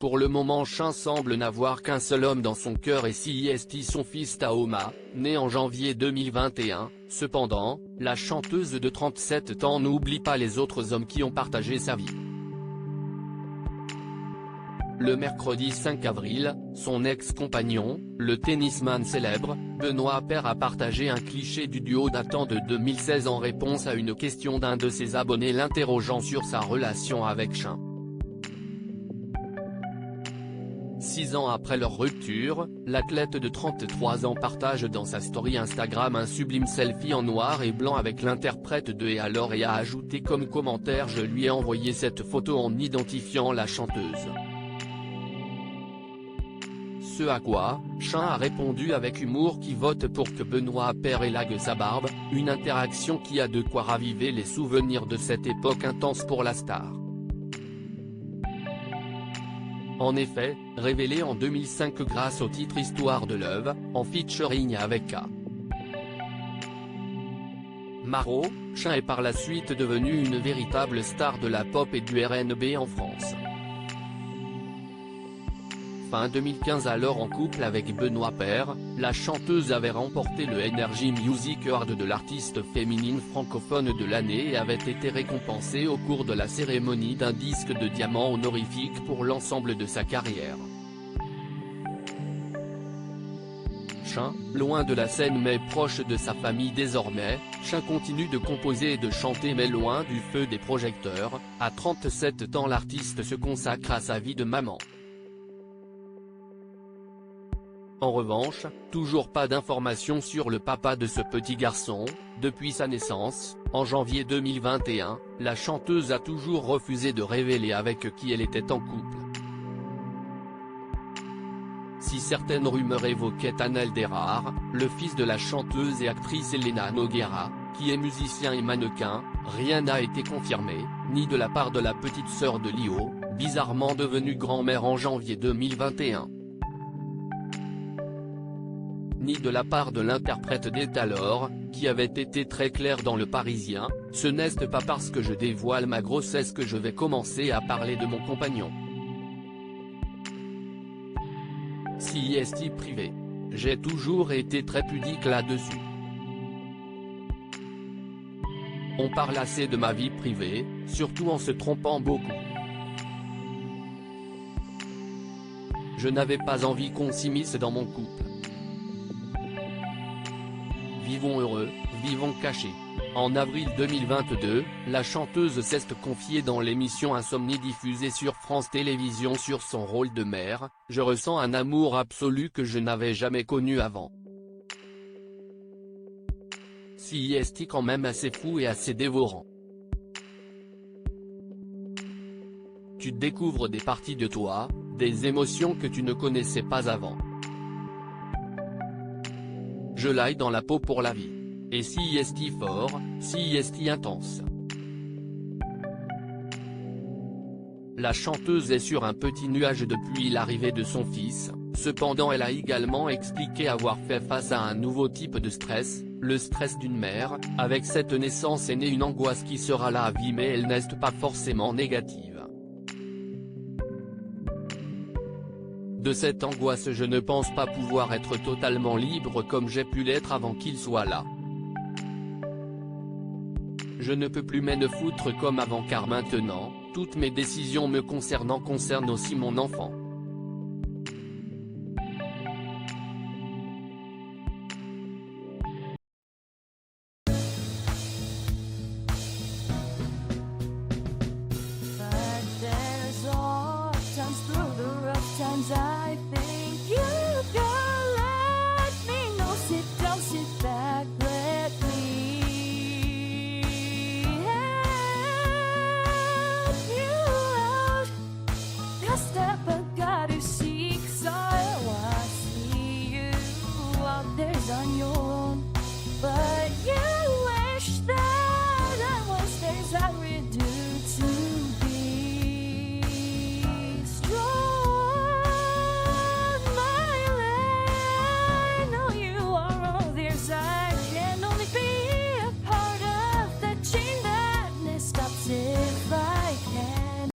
Pour le moment Chin semble n'avoir qu'un seul homme dans son cœur et CIST son fils Taoma, né en janvier 2021, cependant, la chanteuse de 37 ans n'oublie pas les autres hommes qui ont partagé sa vie. Le mercredi 5 avril, son ex-compagnon, le tennisman célèbre, Benoît Paire a partagé un cliché du duo datant de 2016 en réponse à une question d'un de ses abonnés l'interrogeant sur sa relation avec Chin. 6 ans après leur rupture, l'athlète de 33 ans partage dans sa story Instagram un sublime selfie en noir et blanc avec l'interprète de Et alors et a ajouté comme commentaire « Je lui ai envoyé cette photo en identifiant la chanteuse ». Ce à quoi, Chin a répondu avec humour qui vote pour que Benoît Paire élague sa barbe, une interaction qui a de quoi raviver les souvenirs de cette époque intense pour la star. En effet, révélé en 2005 grâce au titre Histoire de Love, en featuring avec K. Maro, Chin est par la suite devenu une véritable star de la pop et du R&B en France. Fin 2015 alors en couple avec Benoît Paire, la chanteuse avait remporté le Energy Music Award de l'artiste féminine francophone de l'année et avait été récompensée au cours de la cérémonie d'un disque de diamant honorifique pour l'ensemble de sa carrière. Chin, loin de la scène mais proche de sa famille désormais, Chin continue de composer et de chanter mais loin du feu des projecteurs. À 37 ans l'artiste se consacre à sa vie de maman. En revanche, toujours pas d'informations sur le papa de ce petit garçon. Depuis sa naissance, en janvier 2021, la chanteuse a toujours refusé de révéler avec qui elle était en couple. Si certaines rumeurs évoquaient Anel Derrar, le fils de la chanteuse et actrice Elena Nogueira, qui est musicien et mannequin, rien n'a été confirmé, ni de la part de la petite sœur de Lio, bizarrement devenue grand-mère en janvier 2021. Ni de la part de l'interprète d'Alors, qui avait été très clair dans Le Parisien, « Ce n'est pas parce que je dévoile ma grossesse que je vais commencer à parler de mon compagnon. CIST privé. J'ai toujours été très pudique là-dessus. On parle assez de ma vie privée, surtout en se trompant beaucoup. Je n'avais pas envie qu'on s'immisce dans mon couple. Vivons heureux, vivons cachés. » En avril 2022, la chanteuse s'est confiée dans l'émission Insomnie diffusée sur France Télévisions sur son rôle de mère. « Je ressens un amour absolu que je n'avais jamais connu avant. CIST quand même assez fou et assez dévorant. Tu découvres des parties de toi, des émotions que tu ne connaissais pas avant. Je l'aille dans la peau pour la vie. Et CIST fort, CIST intense. » La chanteuse est sur un petit nuage depuis l'arrivée de son fils, cependant elle a également expliqué avoir fait face à un nouveau type de stress, le stress d'une mère. Avec cette naissance est née une angoisse qui sera là à vie mais elle n'est pas forcément négative. De cette angoisse je ne pense pas pouvoir être totalement libre comme j'ai pu l'être avant qu'il soit là. Je ne peux plus me foutre comme avant car maintenant, toutes mes décisions me concernant concernent aussi mon enfant.